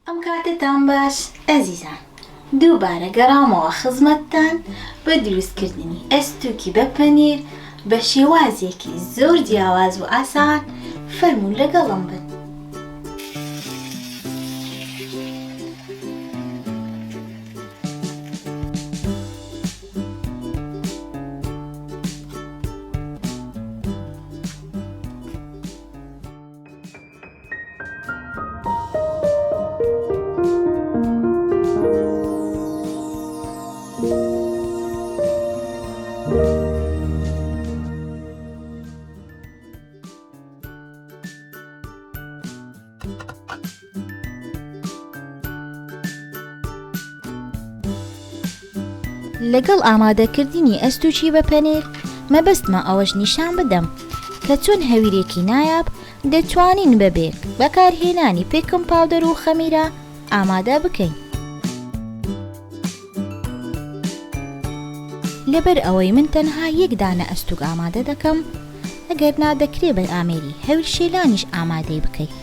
ئەم کاتتان باش ئەزیزان، دووبارە گەڕامەوە خزمەتتان بە دروستکردنی ئەستوکی بە پەنیر بە شێوازێکی زۆر جیاواز و ئاسان. فەرموون لەگەڵم بن. لەگەڵ ئامادەکردنی ئەستوکی بە پەنیر مەبەستمە ئەوەش نیشان بدەم کە چۆن هەویرێکی نایاب دەتوانین بەبێ بەکارهێنانی پێکم پاودەر و خەمیرە ئامادە بکەین. لەبەر ئەوەی من تەنها یەک دانە ئەستوک ئامادە دەکەم، ئەگەر نادەکرێ بە ئامێری هەویر شێلانیش ئامادەی بکەیت.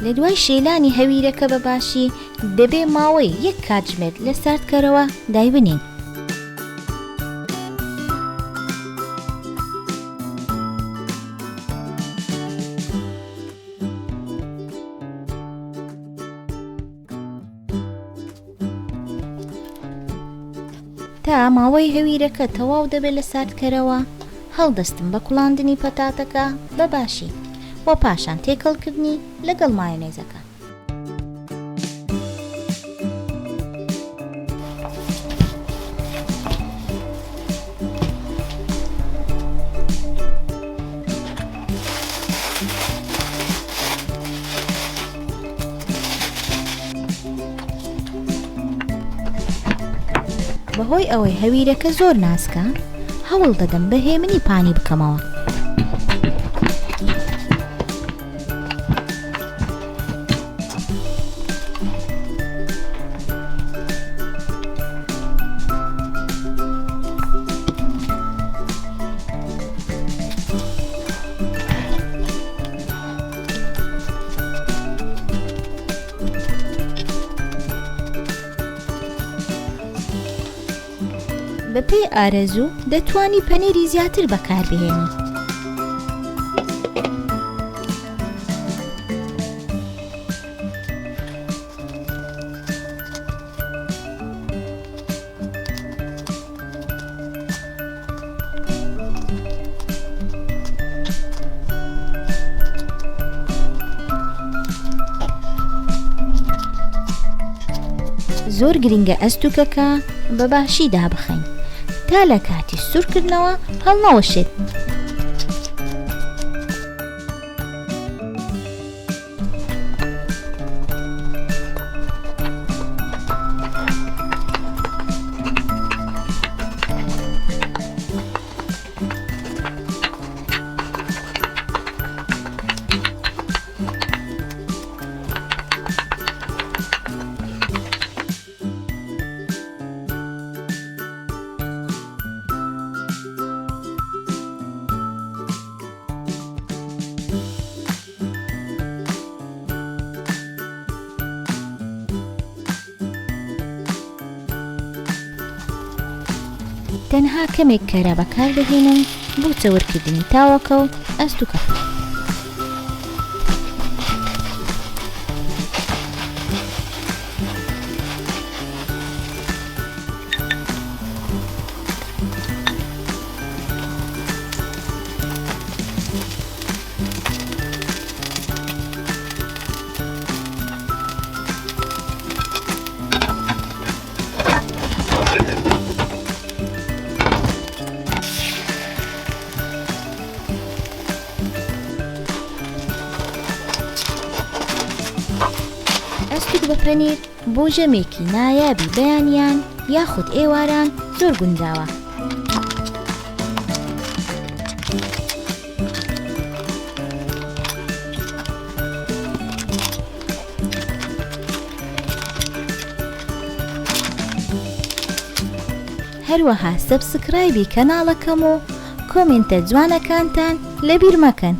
لە دوای شێلانی هەویرەکە بەباشی دەبێ ماوەی یەک کاتژمێر لە ساردکەرەوە دایبنین. تا ماوەی هەویرەکە تەواو دەبێت لە ساردکەرەوە هەڵدەستم بە کوڵاندنی پەتاتەکە بەباشی و پاشان تێکەڵکردنی لەگەڵ مایۆنێزەکە. بەهۆی ئەوەی هەویرەکە زۆر ناسکە، هەوڵ دەدەم بەهێمنی پانی بکەمەوە. بەپێی ئارەزوو دەتوانی پەنیری زیاتر بەکاربهێنی. زۆر گرنگە ئەستوکەکە بەباشی دابخەین تا لە کاتی سوورکردنەوە هەڵنەوەشێت. تەنها کەمێک کەرە بەکاربهێنن بۆ چەوەرکردنی تاوەکە و ئەستوکە. ئەستوک بە پەنیر بۆ ژەمێکی نایابی بەیانیان یاخود ئێواران زۆر گونجاوە. هەروەها سەبسکرایبی کەناڵەکەم و کۆمنتە جوانەکانتان لەبیر مەکەن.